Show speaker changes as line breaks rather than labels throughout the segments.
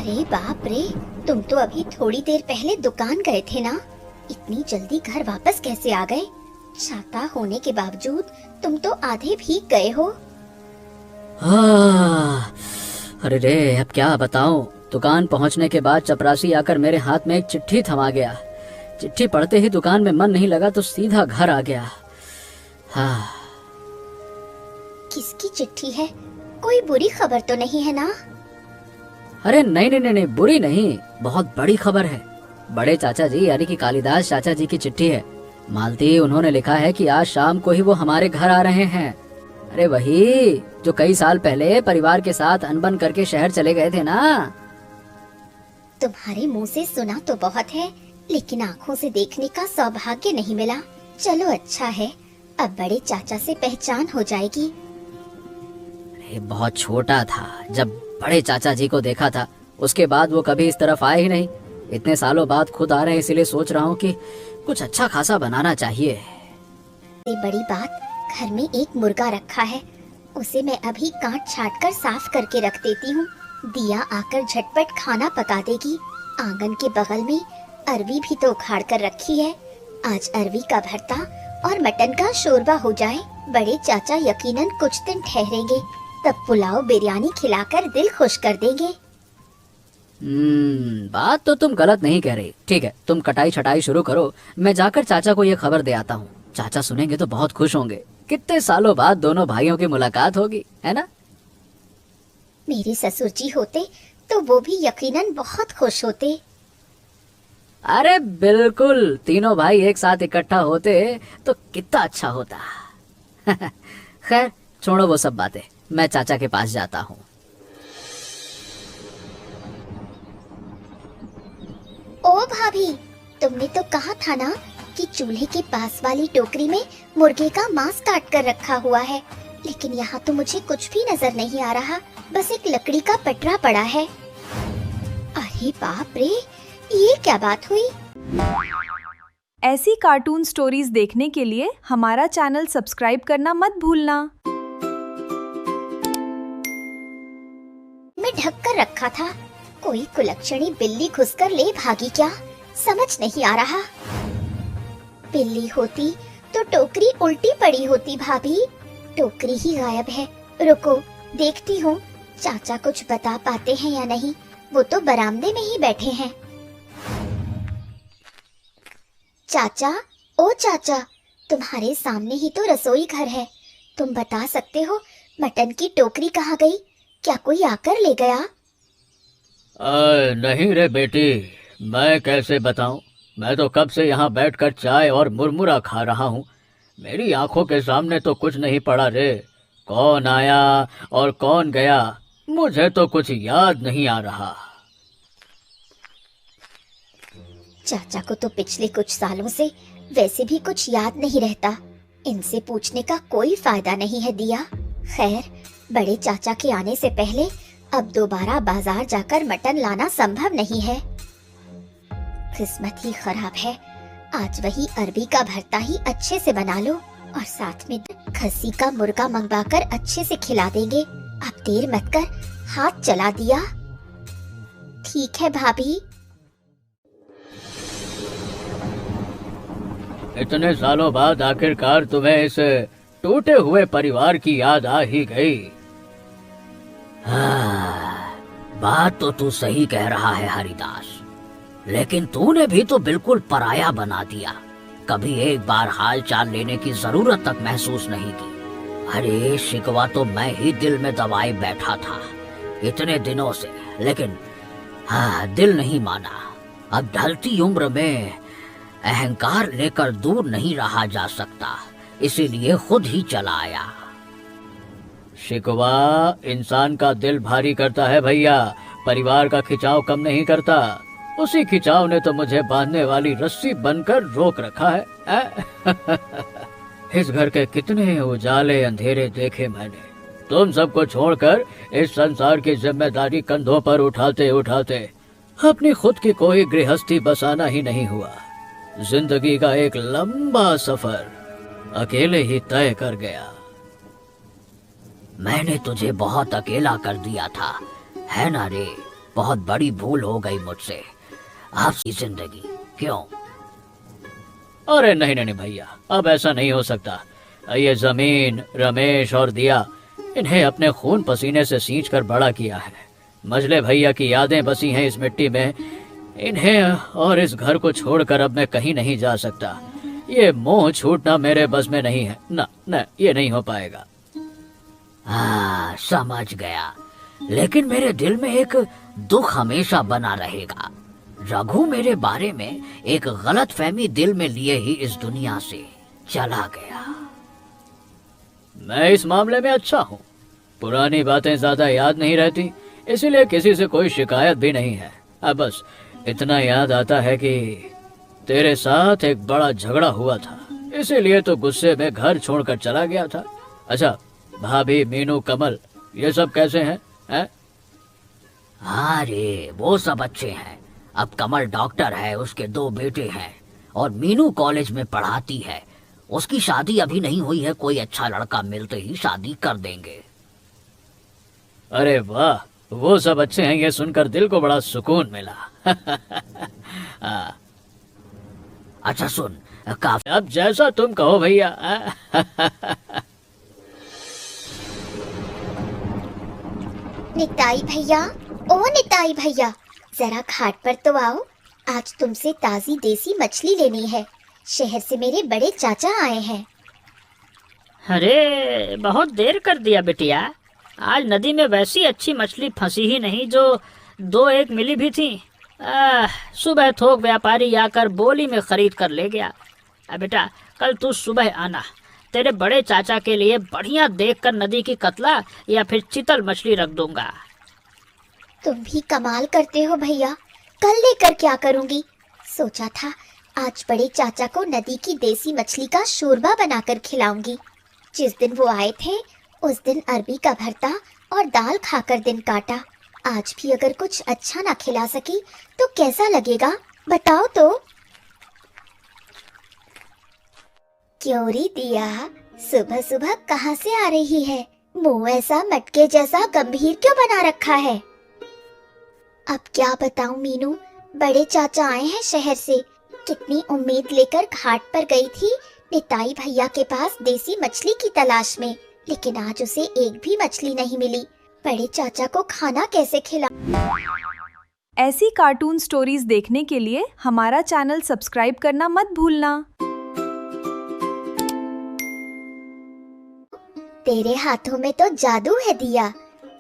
अरे बाप रे, तुम तो अभी थोड़ी देर पहले दुकान गए थे ना? इतनी जल्दी घर वापस कैसे आ गए? छाता होने के बावजूद तुम तो आधे भीग गए हो।
अरे रे, अब क्या बताऊं। दुकान पहुंचने के बाद चपरासी आकर मेरे हाथ में एक चिट्ठी थमा गया। चिट्ठी पढ़ते ही दुकान में मन नहीं लगा तो सीधा घर आ गया। हाँ।
किसकी चिट्ठी है? कोई बुरी खबर तो नहीं है ना?
अरे नहीं नहीं नहीं नहीं, बुरी नहीं, बहुत बड़ी खबर है। बड़े चाचा जी यानी कि कालिदास चाचा जी की चिट्ठी है। मालती, उन्होंने लिखा है कि आज शाम को ही वो हमारे घर आ रहे हैं। अरे वही जो कई साल पहले परिवार के साथ अनबन करके शहर चले गए थे ना।
तुम्हारे मुंह से सुना तो बहुत है, लेकिन आँखों से देखने का सौभाग्य नहीं मिला। चलो अच्छा है, अब बड़े चाचा से पहचान हो जाएगी।
अरे बहुत छोटा था जब बड़े चाचा जी को देखा था, उसके बाद वो कभी इस तरफ आए ही नहीं। इतने सालों बाद खुद आ रहे हैं, इसीलिए सोच रहा हूँ कि कुछ अच्छा खासा बनाना चाहिए।
बड़ी बात, घर में एक मुर्गा रखा है, उसे मैं अभी काट छाट कर साफ करके रख देती हूँ। दिया आकर झटपट खाना पका देगी। आंगन के बगल में अरवी भी तो उखाड़ कर रखी है। आज अरवी का भरता और मटन का शोरबा हो जाए, बड़े चाचा यकीनन कुछ दिन ठहरेंगे, तब पुलाव बिरयानी खिलाकर दिल खुश कर देंगे।
बात तो तुम गलत नहीं कह रही। ठीक है, तुम कटाई छटाई शुरू करो, मैं जाकर चाचा को ये खबर दे आता हूँ। चाचा सुनेंगे तो बहुत खुश होंगे। कितने सालों बाद दोनों भाइयों की मुलाकात होगी, है ना?
मेरे ससुर जी होते तो वो भी यकीनन बहुत खुश होते।
अरे बिल्कुल, तीनों भाई एक साथ इकट्ठा होते तो कितना अच्छा होता। खैर छोड़ो वो सब बातें, मैं चाचा के पास जाता हूँ।
ओ भाभी, तुमने तो कहा था ना कि चूल्हे के पास वाली टोकरी में मुर्गे का मांस काट कर रखा हुआ है, लेकिन यहाँ तो मुझे कुछ भी नजर नहीं आ रहा, बस एक लकड़ी का पटरा पड़ा है। अरे बाप रे, ये क्या बात हुई?
ऐसी कार्टून स्टोरीज देखने के लिए हमारा चैनल सब्सक्राइब करना मत भूलना।
मैं ढक कर रखा था, कोई कुलक्षणी बिल्ली घुसकर ले भागी क्या? समझ नहीं आ रहा। बिल्ली होती तो टोकरी उल्टी पड़ी होती भाभी, टोकरी ही गायब है। रुको देखती हूँ चाचा कुछ बता पाते हैं या नहीं, वो तो बरामदे में ही बैठे हैं। चाचा, ओ चाचा, तुम्हारे सामने ही तो रसोई घर है, तुम बता सकते हो मटन की टोकरी कहाँ गई? क्या कोई आकर ले गया?
नहीं रे बेटी, मैं कैसे बताऊं? मैं तो कब से यहाँ बैठकर चाय और मुरमुरा खा रहा हूँ। मेरी आंखों के सामने तो कुछ नहीं पड़ा रे। कौन आया और कौन गया, मुझे तो कुछ याद नहीं आ रहा।
चाचा को तो पिछले कुछ सालों से वैसे भी कुछ याद नहीं रहता, इनसे पूछने का कोई फायदा नहीं है दिया। खैर, बड़े चाचा के आने से पहले अब दोबारा बाजार जाकर मटन लाना संभव नहीं है। किस्मत ही खराब है, आज वही अरबी का भरता ही अच्छे से बना लो और साथ में खस्सी का मुर्गा मंगवाकर अच्छे से खिला देंगे। अब देर मत कर, हाथ चला दिया। ठीक है भाभी।
इतने सालों बाद आखिरकार तुम्हें इस टूटे हुए परिवार की याद आ ही गई। बात तो तू सही कह रहा है हरिदास, लेकिन तूने भी तो बिल्कुल पराया बना दिया। कभी एक बार हाल चाल लेने की जरूरत तक महसूस नहीं की। अरे शिकवा तो मैं ही दिल में दबाए बैठा था इतने दिनों से, लेकिन दिल नहीं माना। अब ढलती उम्र में अहंकार लेकर दूर नहीं रहा जा सकता, इसीलिए खुद ही चला आया। शिकवा इंसान का दिल भारी करता है भैया, परिवार का खिंचाव कम नहीं करता। उसी खिंचाव ने तो मुझे बांधने वाली रस्सी बनकर रोक रखा है। इस घर के कितने उजाले अंधेरे देखे मैंने, तुम सबको छोड़कर इस संसार की जिम्मेदारी कंधों पर उठाते उठाते अपनी खुद की कोई गृहस्थी बसाना ही नहीं हुआ। जिंदगी का एक लंबा सफर अकेले ही तय कर गया। मैंने तुझे बहुत अकेला कर दिया था, है ना रे? बहुत बड़ी भूल हो गई मुझसे। आपकी जिंदगी क्यों? अरे नहीं नहीं नहीं भैया, अब ऐसा नहीं हो सकता। ये जमीन, रमेश और दिया, इन्हें अपने खून पसीने से सींच कर बड़ा किया है। मजले भैया की यादें बसी हैं इस मिट्टी में। इन्हें और इस घर को छोड़कर अब मैं कहीं नहीं जा सकता। ये मोह छूटना मेरे बस में नहीं है। ना ना, ये नहीं हो पाएगा। हाँ, समझ गया। लेकिन मेरे दिल में एक दुख हमेशा बना रहेगा। रघु मेरे बारे में एक गलत फहमी दिल में लिए ही इस दुनिया से चला गया। मैं इस मामले में अच्छा हूँ। पुरानी बातें ज्यादा याद नहीं रहती, इसीलिए किसी से कोई शिकायत भी नहीं है। अब बस इतना याद आता है कि तेरे साथ एक बड़ा झगड़ा हुआ था, इसीलिए तो गुस्से में घर छोड़कर चला गया था। अच्छा, भाभी, मीनू, कमल, ये सब कैसे हैं? हाँ रे, वो सब अच्छे हैं। अब कमल डॉक्टर है, उसके 2 बेटे हैं, और मीनू कॉलेज में पढ़ाती है। उसकी शादी अभी नहीं हुई है, कोई अच्छा लड़का मिलते ही शादी कर देंगे। अरे वाह, वो सब अच्छे हैं, ये सुनकर दिल को बड़ा सुकून मिला। अच्छा सुन, काफी, अब जैसा तुम कहो भैया।
निताई भैया, ओ निताई भैया, जरा घाट पर तो आओ। आज तुमसे ताजी देसी मछली लेनी है। शहर से मेरे बड़े चाचा आए हैं।
अरे बहुत देर कर दिया बिटिया। आज नदी में वैसी अच्छी मछली फंसी ही नहीं जो 2-1 मिली भी थी। सुबह थोक व्यापारी आकर बोली में खरीद कर ले गया। बेटा, कल तू सुबह आना, तेरे बड़े चाचा के लिए बढ़िया देखकर नदी की कतला या फिर चितल मछली रख दूंगा।
तुम भी कमाल करते हो भैया। कल लेकर क्या करूंगी? सोचा था आज बड़े चाचा को नदी की देसी मछली का शोरबा बनाकर खिलाऊंगी। जिस दिन वो आए थे उस दिन अरबी का भरता और दाल खाकर दिन काटा। आज भी अगर कुछ अच्छा ना खिला सकी तो कैसा लगेगा, बताओ तो। क्यों री दिया, सुबह सुबह कहाँ से आ रही है? मुंह ऐसा मटके जैसा गंभीर क्यों बना रखा है? अब क्या बताऊं मीनू, बड़े चाचा आए हैं शहर से। कितनी उम्मीद लेकर घाट पर गई थी निताई भैया के पास देसी मछली की तलाश में, लेकिन आज उसे एक भी मछली नहीं मिली। बड़े चाचा को खाना कैसे खिला?
ऐसी कार्टून स्टोरीज देखने के लिए हमारा चैनल सब्सक्राइब करना मत भूलना।
तेरे हाथों में तो जादू है दिया।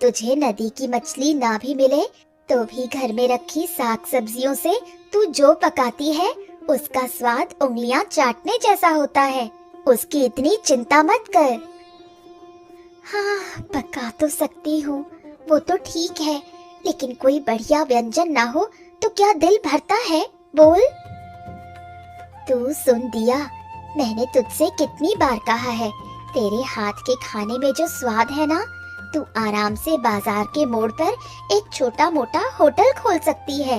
तुझे नदी की मछली ना भी मिले तो भी घर में रखी साग सब्जियों से तू जो पकाती है उसका स्वाद उंगलियां चाटने जैसा होता है। उसकी इतनी चिंता मत कर। हाँ, पका तो सकती हूँ, वो तो ठीक है, लेकिन कोई बढ़िया व्यंजन ना हो तो क्या दिल भरता है? बोल। तू सुन दिया, मैंने तुझसे कितनी बार कहा है, तेरे हाथ के खाने में जो स्वाद है ना, तू आराम से बाजार के मोड़ पर एक छोटा मोटा होटल खोल सकती है।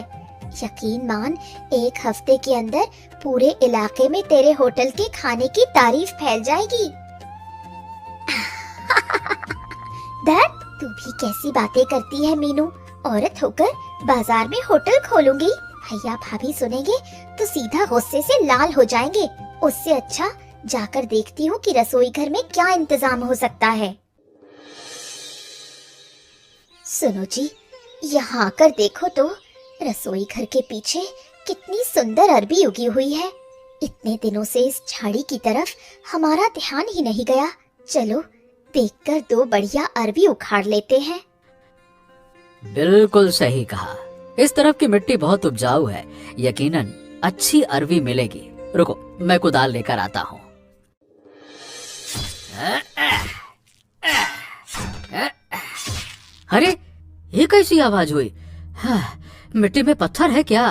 यकीन मान, 1 हफ्ते के अंदर पूरे इलाके में तेरे होटल के खाने की तारीफ फैल जाएगी। दैट, तू भी कैसी बातें करती है मीनू। औरत होकर बाजार में होटल खोलूंगी, भैया भाभी सुनेंगे तो सीधा गुस्से से लाल हो जाएंगे। उससे अच्छा जाकर देखती हूँ कि रसोई घर में क्या इंतजाम हो सकता है। सुनो जी, यहाँ आकर देखो तो रसोई घर के पीछे कितनी सुंदर अरबी उगी हुई है। इतने दिनों से इस झाड़ी की तरफ हमारा ध्यान ही नहीं गया। चलो देखकर 2 बढ़िया अरबी उखाड़ लेते हैं।
बिल्कुल सही कहा, इस तरफ की मिट्टी बहुत उपजाऊ है, यकीनन अच्छी अरबी मिलेगी। रुको, मैं कुदाल लेकर आता हूँ। अरे, ये कैसी आवाज हुई? हाँ, मिट्टी में पत्थर है क्या?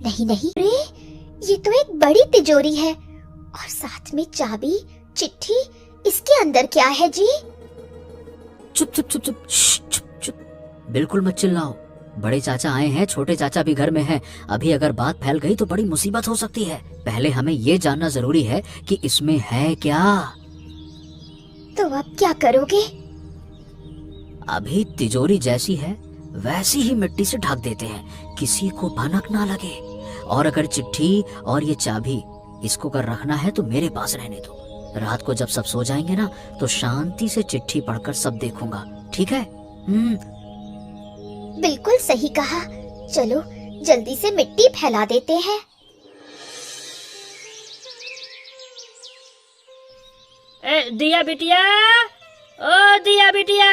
नहीं नहीं, अरे ये तो एक बड़ी तिजोरी है और साथ में चाबी, चिट्ठी। इसके अंदर क्या है जी?
चुप चुप चुप चुप, चुप चुप, बिल्कुल मत चिल्लाओ। बड़े चाचा आए हैं, छोटे चाचा भी घर में हैं। अभी अगर बात फैल गई तो बड़ी मुसीबत हो सकती है। पहले हमें ये जानना जरूरी है कि इसमें है क्या।
तो अब क्या करोगे?
अभी तिजोरी जैसी है
वैसी ही मिट्टी से ढक देते हैं, किसी को भनक ना लगे। और अगर चिट्ठी और ये चाबी इसको कर रखना है तो मेरे पास रहने दो। रात को जब सब सो जाएंगे ना तो शांति से चिट्ठी पढ़कर सब देखूंगा, ठीक है?
बिल्कुल सही कहा। चलो जल्दी से मिट्टी फैला देते हैं।
दिया बिटिया, ओ दिया बिटिया,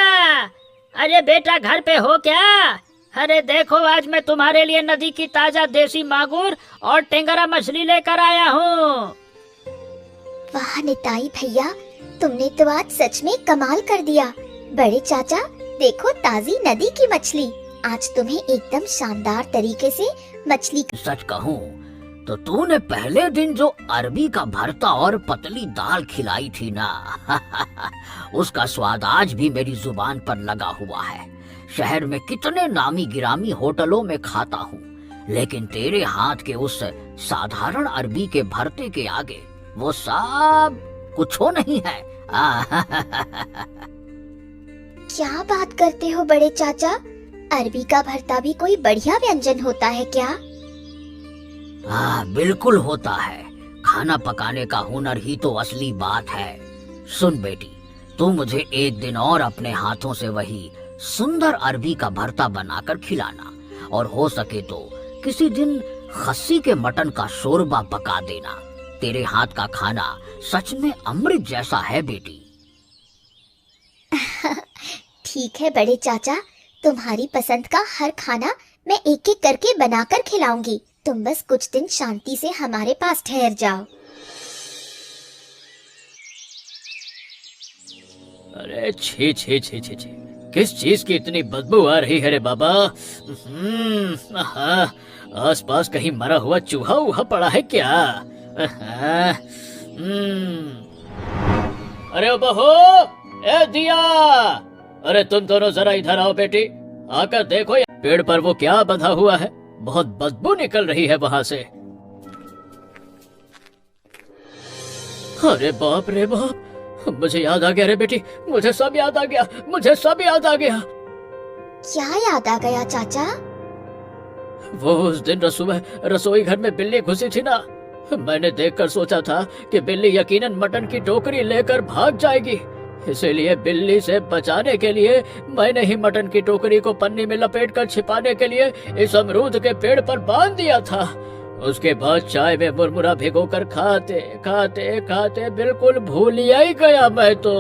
अरे बेटा घर पे हो क्या? अरे देखो आज मैं तुम्हारे लिए नदी की ताजा देसी मांगूर और टेंगरा मछली लेकर आया हूँ।
वाह निताई भैया, तुमने तो आज सच में कमाल कर दिया। बड़े चाचा देखो ताजी नदी की मछली। आज तुम्हें एकदम शानदार तरीके से मछली।
सच कहूँ तो तूने पहले दिन जो अरबी का भरता और पतली दाल खिलाई थी ना उसका स्वाद आज भी मेरी जुबान पर लगा हुआ है। शहर में कितने नामी गिरामी होटलों में खाता हूँ, लेकिन तेरे हाथ के उस साधारण अरबी के भरते के आगे वो सब कुछ हो नहीं है।
क्या बात करते हो बड़े चाचा? अरबी का भरता भी कोई बढ़िया व्यंजन होता है क्या?
बिल्कुल होता है। खाना पकाने का हुनर ही तो असली बात है। सुन बेटी, तू मुझे एक दिन और अपने हाथों से वही सुंदर अरबी का भरता बनाकर खिलाना, और हो सके तो किसी दिन खस्सी के मटन का शोरबा पका देना। तेरे हाथ का खाना सच में अमृत जैसा है बेटी।
ठीक है बड़े चाचा, तुम्हारी पसंद का हर खाना मैं एक एक करके बनाकर खिलाऊंगी। तुम बस कुछ दिन शांति से हमारे पास ठहर जाओ।
अरे छी छी छी छी छी, किस चीज की इतनी बदबू आ रही है रे बाबा? आसपास कहीं मरा हुआ चूहा उहा पड़ा है क्या? अरे ओ बहू, ए दिया, अरे तुम दोनों जरा इधर आओ बेटी। आकर देखो पेड़ पर वो क्या बंधा हुआ है, बहुत बदबू निकल रही है वहां से। अरे बाप रे बाप, मुझे याद आ गया रे बेटी, मुझे सब याद आ गया, मुझे सब याद आ गया।
क्या याद आ गया चाचा?
वो उस दिन सुबह रसोई घर में बिल्ली घुसी थी ना, मैंने देखकर सोचा था कि बिल्ली यकीनन मटन की टोकरी लेकर भाग जाएगी, इसीलिए बिल्ली से बचाने के लिए मैंने ही मटन की टोकरी को पन्नी में लपेटकर छिपाने के लिए इस अमरूद के पेड़ पर बांध दिया था। उसके बाद चाय में मुरमुरा भिगोकर खाते खाते खाते बिल्कुल भूलिया ही गया मैं तो।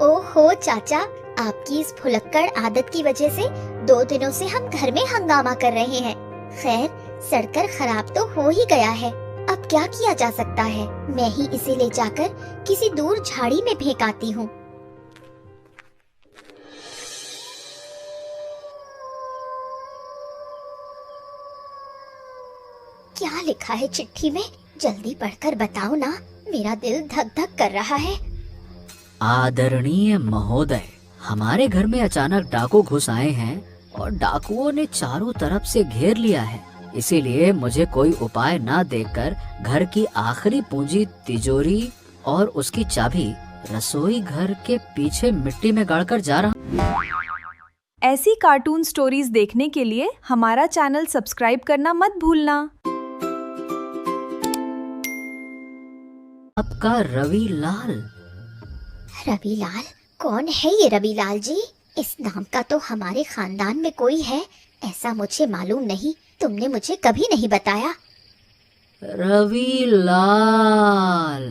ओहो चाचा, आपकी इस भुलक्कड़ आदत की वजह से 2 दिनों से हम घर में हंगामा कर रहे हैं। खैर, सड़कर खराब तो हो ही गया है, अब क्या किया जा सकता है। मैं ही इसे ले जाकर किसी दूर झाड़ी में फेंक आती हूँ। क्या लिखा है चिट्ठी में? जल्दी पढ़कर बताओ ना, मेरा दिल धक धक कर रहा है।
आदरणीय महोदय, हमारे घर में अचानक डाकू घुस आए हैं और डाकुओं ने चारों तरफ से घेर लिया है, इसीलिए मुझे कोई उपाय ना देखकर घर की आखिरी पूंजी तिजोरी और उसकी चाबी रसोई घर के पीछे मिट्टी में गाड़कर जा रहा।
ऐसी कार्टून स्टोरीज देखने के लिए हमारा चैनल सब्सक्राइब करना मत भूलना।
आपका रवि लाल।
रवि लाल? कौन है ये रवि लाल जी? इस नाम का तो हमारे खानदान में कोई है, ऐसा मुझे मालूम नहीं। तुमने मुझे कभी नहीं बताया।
रवि लाल,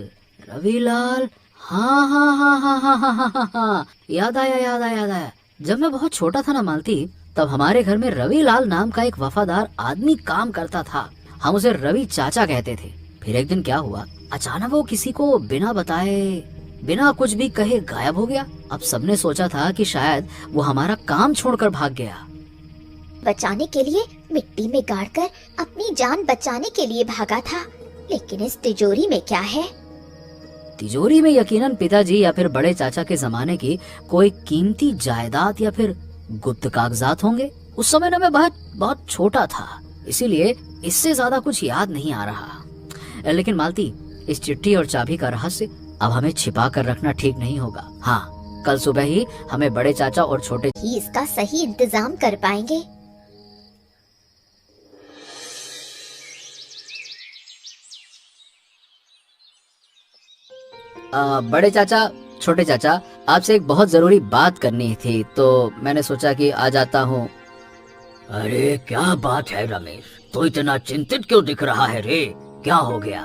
रवि लाल, हाँ हाँ हाँ हाँ हाँ हाँ हाँ हाँ हाँ, याद आया याद आया याद आया। जब मैं बहुत छोटा था ना मालती, तब हमारे घर में रवि लाल नाम का एक वफादार आदमी काम करता था। हम उसे रवि चाचा कहते थे। फिर एक दिन क्या हुआ, अचानक वो किसी को बिना बताए, बिना कुछ भी कहे गायब हो गया। अब सबने सोचा था कि शायद वो हमारा काम छोड़कर भाग गया।
बचाने के लिए मिट्टी में गाड़कर अपनी जान बचाने के लिए भागा था, लेकिन इस तिजोरी में क्या है?
तिजोरी में यकीनन पिताजी या फिर बड़े चाचा के जमाने की कोई कीमती जायदाद या फिर गुप्त कागजात होंगे। उस समय ना मैं बहुत छोटा था, इसीलिए इससे ज्यादा कुछ याद नहीं आ रहा। लेकिन मालती, इस चिट्ठी और चाबी का रहस्य अब हमें छिपा कर रखना ठीक नहीं होगा। हाँ, कल सुबह ही हमें बड़े चाचा और छोटे
ही इसका सही इंतजाम कर पाएंगे।
बड़े चाचा, छोटे चाचा, आपसे एक बहुत जरूरी बात करनी थी, तो मैंने सोचा कि आ जाता हूँ।
अरे क्या बात है रमेश, तो इतना चिंतित क्यों दिख रहा है रे? क्या हो गया?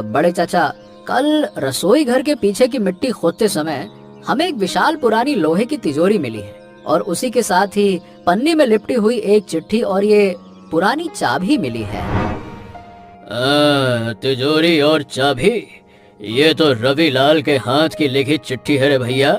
बड़े चाचा, कल रसोई घर के पीछे की मिट्टी खोदते समय हमें एक विशाल पुरानी लोहे की तिजोरी मिली है और उसी के साथ ही पन्नी में लिपटी हुई एक चिट्ठी और ये पुरानी चाबी मिली है।
तिजोरी और चाबी? ये तो रविलाल के हाथ की लिखी चिट्ठी है रे भैया।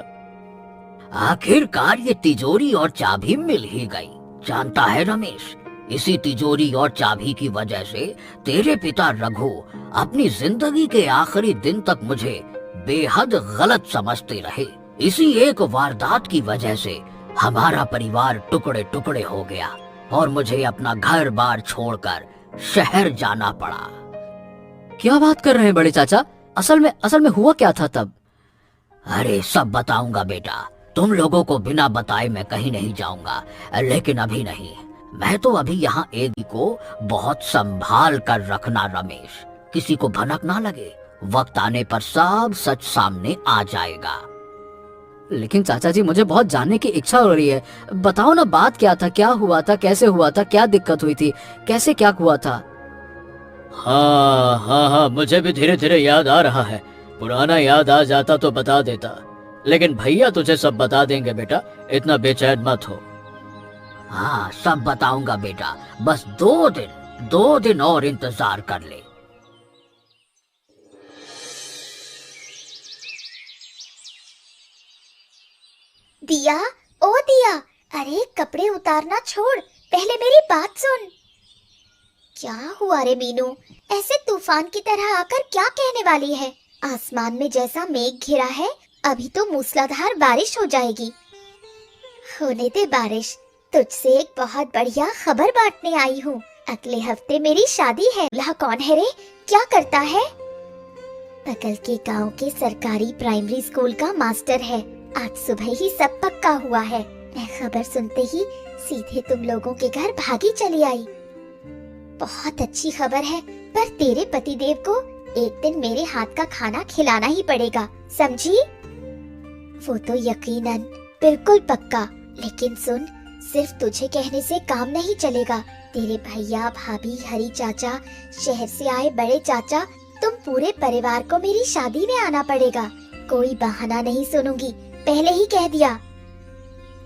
आखिरकार ये तिजोरी और चाबी मिल ही गई। जानता है रमेश, इसी तिजोरी और चाबी की वजह से तेरे पिता रघु अपनी जिंदगी के आखिरी दिन तक मुझे बेहद गलत समझते रहे। इसी एक वारदात की वजह से हमारा परिवार टुकड़े टुकड़े हो गया और मुझे अपना घर बार छोड़कर शहर जाना पड़ा।
क्या बात कर रहे हैं बड़े चाचा? असल में हुआ क्या था तब?
अरे सब बताऊंगा बेटा, तुम लोगों को बिना बताए मैं कहीं नहीं जाऊंगा, लेकिन अभी नहीं। मैं तो अभी यहाँ एदी को बहुत संभाल कर रखना रमेश, किसी को भनक ना लगे। वक्त आने पर सब सच सामने आ जाएगा।
लेकिन चाचा जी, मुझे बहुत जानने की इच्छा हो रही है। बताओ ना, बात क्या था, क्या हुआ था, कैसे हुआ था, क्या दिक्कत हुई थी, कैसे क्या हुआ था?
हाँ, मुझे भी धीरे धीरे याद आ रहा है। पुराना याद आ जाता तो बता देता, लेकिन भैया तुझे सब बता देंगे बेटा, इतना बेचैन मत हो।
हाँ सब बताऊंगा बेटा, बस 2 दिन और इंतजार कर ले।
दिया, ओ दिया, अरे कपड़े उतारना छोड़, पहले मेरी बात सुन। क्या हुआ रे मीनू, ऐसे तूफान की तरह आकर क्या कहने वाली है? आसमान में जैसा मेघ घिरा है, अभी तो मूसलाधार बारिश हो जाएगी। होने दे बारिश, तुझसे एक बहुत बढ़िया खबर बांटने आई हूँ। अगले हफ्ते मेरी शादी है। दूल्हा कौन है रे, क्या करता है? बगल के गांव के सरकारी प्राइमरी स्कूल का मास्टर है। आज सुबह ही सब पक्का हुआ है। मैं खबर सुनते ही सीधे तुम लोगों के घर भागी चली आई। बहुत अच्छी खबर है, पर तेरे पतिदेव को एक दिन मेरे हाथ का खाना खिलाना ही पड़ेगा, समझी? वो तो यकीनन, बिल्कुल पक्का। लेकिन सुन, सिर्फ तुझे कहने से काम नहीं चलेगा। तेरे भैया, भाभी, हरी चाचा, शहर से आए बड़े चाचा, तुम पूरे परिवार को मेरी शादी में आना पड़ेगा। कोई बहाना नहीं सुनूंगी, पहले ही कह दिया।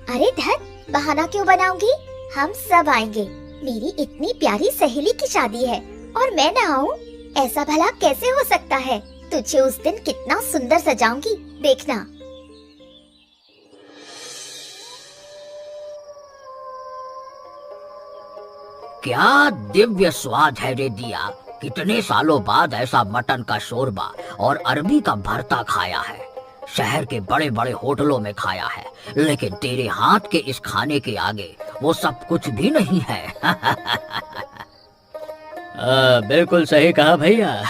अरे धत, बहाना क्यों बनाऊंगी? हम सब आएंगे। मेरी इतनी प्यारी सहेली की शादी है और मैं ना आऊं? ऐसा भला कैसे हो सकता है? तुझे उस दिन कितना सुंदर सजाऊंगी, देखना।
क्या दिव्य स्वाद है रे दिया, कितने सालों बाद ऐसा मटन का शोरबा और अरबी का भरता खाया है। शहर के बड़े बड़े होटलों में खाया है, लेकिन तेरे हाथ के इस खाने के आगे वो सब कुछ भी नहीं है।
बिल्कुल सही कहा भैया।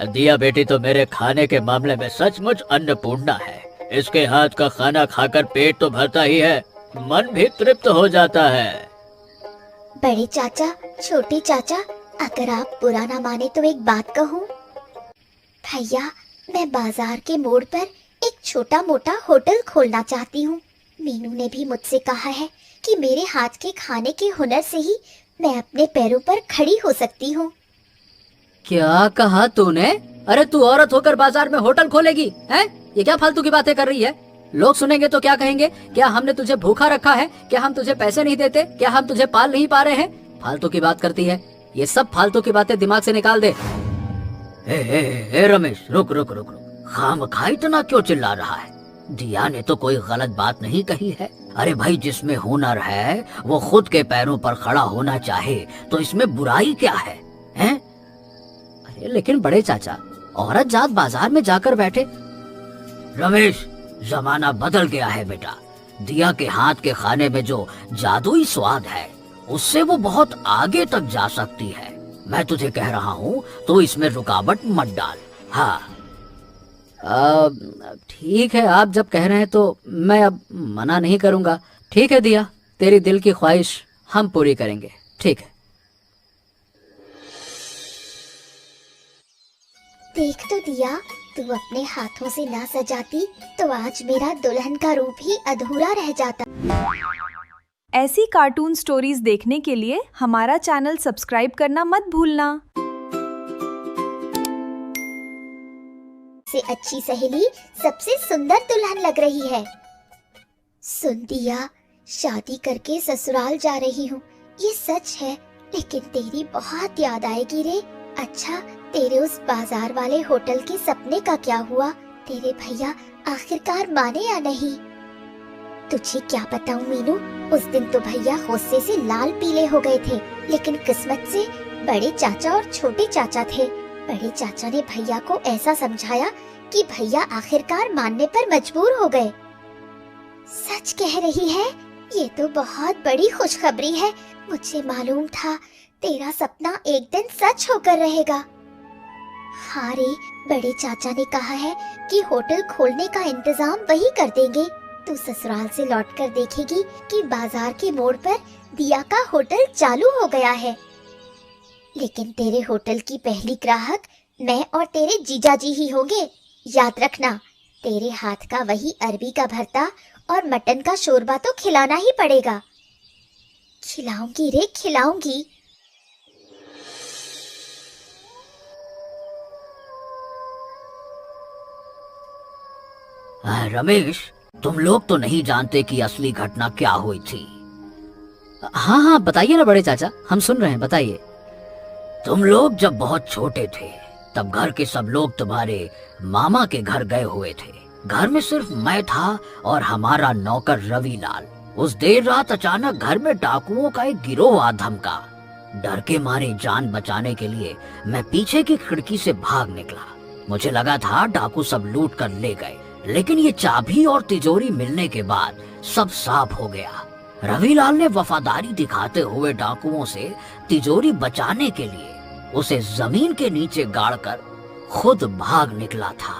दिया बेटी तो मेरे खाने के मामले में सचमुच अन्नपूर्णा है। इसके हाथ का खाना खाकर पेट तो भरता ही है, मन भी तृप्त हो जाता है।
बड़े चाचा, छोटे चाचा, अगर आप बुरा ना माने तो एक बात कहूँ? भैया, मैं बाजार के मोड़ पर एक छोटा मोटा होटल खोलना चाहती हूँ। मीनू ने भी मुझसे कहा है कि मेरे हाथ के खाने के हुनर से ही मैं अपने पैरों पर खड़ी हो सकती हूँ।
क्या कहा तूने? अरे तू औरत होकर बाजार में होटल खोलेगी हैं? ये क्या फालतू की बातें कर रही है? लोग सुनेंगे तो क्या कहेंगे? क्या हमने तुझे भूखा रखा है? क्या हम तुझे पैसे नहीं देते? क्या हम तुझे पाल नहीं पा रहे हैं? फालतू की बात करती है। ये सब फालतू की बातें दिमाग से निकाल दे।
ए रमेश, रुक रुक रुक रुक, खामखा इतना क्यों चिल्ला रहा है? दिया ने तो कोई गलत बात नहीं कही है। अरे भाई, जिसमें हुनर है वो खुद के पैरों पर खड़ा होना चाहे तो इसमें बुराई क्या है, हैं?
अरे लेकिन बड़े चाचा, औरत जात बाजार में जाकर बैठे।
रमेश, जमाना बदल गया है बेटा। दिया के हाथ के खाने में जो जादुई स्वाद है, उससे वो बहुत आगे तक जा सकती है। मैं तुझे कह रहा हूँ तो इसमें रुकावट मत डाल। हाँ,
ठीक है, आप जब कह रहे हैं तो मैं अब मना नहीं करूँगा। ठीक है दिया, तेरी दिल की ख्वाहिश हम पूरी करेंगे। ठीक है।
देख तो दिया, तू अपने हाथों से ना सजाती तो आज मेरा दुल्हन का रूप ही अधूरा रह जाता।
ऐसी कार्टून स्टोरीज देखने के लिए हमारा चैनल सब्सक्राइब करना मत भूलना।
से अच्छी सहेली सबसे सुंदर दुल्हन लग रही है। सुन दिया, शादी करके ससुराल जा रही हूँ, ये सच है, लेकिन तेरी बहुत याद आएगी रे। अच्छा, तेरे उस बाजार वाले होटल के सपने का क्या हुआ? तेरे भैया आखिरकार माने या नहीं? तुझे क्या बताऊं मीनू, उस दिन तो भैया गुस्से से लाल पीले हो गए थे, लेकिन किस्मत से बड़े चाचा और छोटे चाचा थे। बड़े चाचा ने भैया को ऐसा समझाया कि भैया आखिरकार मानने पर मजबूर हो गए। सच कह रही है, ये तो बहुत बड़ी खुशखबरी है। मुझे मालूम था तेरा सपना एक दिन सच होकर रहेगा। हाँ रे, बड़े चाचा ने कहा है कि होटल खोलने का इंतजाम वही कर देंगे। तू ससुराल से लौटकर देखेगी कि बाजार के मोड़ पर दिया का होटल चालू हो गया है। लेकिन तेरे होटल की पहली ग्राहक मैं और तेरे जीजाजी ही होंगे। याद रखना, तेरे हाथ का वही अरबी का भरता और मटन का शोरबा तो खिलाना ही पड़ेगा। खिलाऊंगी रे, खिलाऊंगी।
रमेश, तुम लोग तो नहीं जानते कि असली घटना क्या हुई थी।
हाँ हाँ, बताइए ना बड़े चाचा, हम सुन रहे हैं, बताइए।
तुम लोग जब बहुत छोटे थे तब घर के सब लोग तुम्हारे मामा के घर गए हुए थे। घर में सिर्फ मैं था और हमारा नौकर रविलाल। उस देर रात अचानक घर में डाकुओं का एक गिरोह आ धमका। डर के मारे जान बचाने के लिए मैं पीछे की खिड़की से भाग निकला। मुझे लगा था डाकू सब लूट कर ले गए, लेकिन ये चाबी और तिजोरी मिलने के बाद सब साफ हो गया। रविलाल ने वफादारी दिखाते हुए डाकुओं से तिजोरी बचाने के लिए उसे जमीन के नीचे गाड़कर खुद भाग निकला था।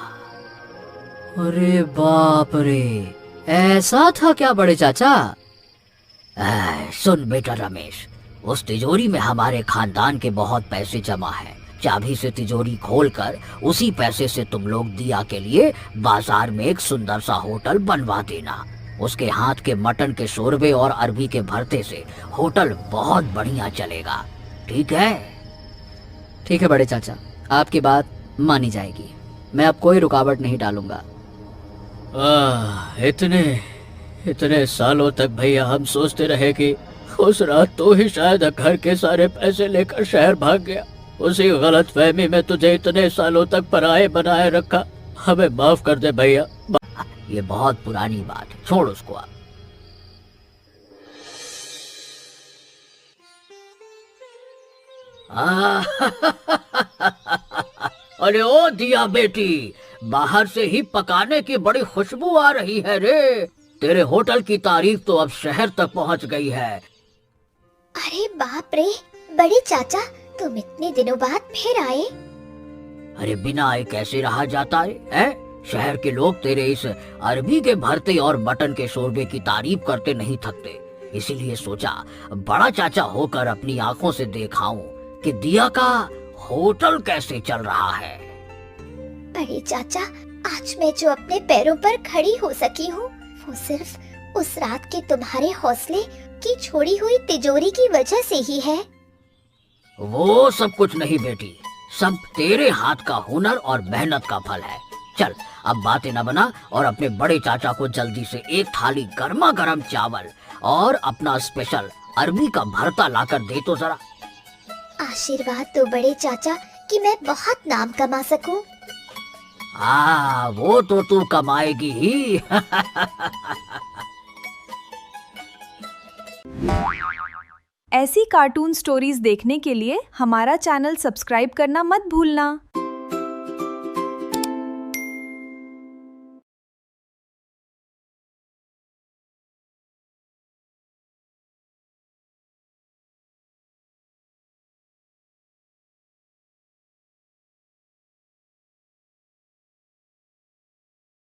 अरे बाप रे, ऐसा था क्या बड़े चाचा?
सुन बेटा रमेश, उस तिजोरी में हमारे खानदान के बहुत पैसे जमा हैं। चाबी से तिजोरी खोलकर उसी पैसे से तुम लोग दिया के लिए बाजार में एक सुंदर सा होटल बनवा देना। उसके हाथ के मटन के शोरबे और अरबी के भरते से होटल बहुत बढ़िया चलेगा। ठीक है?
ठीक है बड़े चाचा, आपकी बात मानी जाएगी। मैं अब कोई रुकावट नहीं डालूंगा।
इतने सालों तक भैया हम सोचते रहे कि उस रात तो ही शायद घर के सारे पैसे लेकर शहर भाग गया। उसी गलत फहमी में तुझे इतने सालों तक पराये बनाए रखा। हमें माफ कर दे भैया।
ये बहुत पुरानी बात है, छोड़ उसको अब। अरे ओ दिया बेटी, बाहर से ही पकाने की बड़ी खुशबू आ रही है रे। तेरे होटल की तारीफ तो अब शहर तक पहुंच गई है।
अरे बाप रे, बड़े चाचा तुम इतने दिनों बाद फिर आए।
अरे बिना आए कैसे रहा जाता है? शहर के लोग तेरे इस अरबी के भरते और मटन के शोरबे की तारीफ करते नहीं थकते। इसीलिए सोचा बड़ा चाचा होकर अपनी आंखों से दिखाऊं कि दिया का होटल कैसे चल रहा है।
बड़े चाचा, आज मैं जो अपने पैरों पर खड़ी हो सकी हूँ वो सिर्फ उस रात के तुम्हारे हौसले की छोड़ी हुई तिजोरी की वजह से ही है।
वो सब कुछ नहीं बेटी, सब तेरे हाथ का हुनर और मेहनत का फल है। चल अब बातें न बना और अपने बड़े चाचा को जल्दी से एक थाली गर्मा गर्म चावल और अपना स्पेशल अरबी का भरता लाकर दे तो जरा।
आशीर्वाद दो बड़े चाचा कि मैं बहुत नाम कमा सकूं।
वो तो तू कमाएगी ही।
ऐसी कार्टून स्टोरीज देखने के लिए हमारा चैनल सब्सक्राइब करना मत भूलना।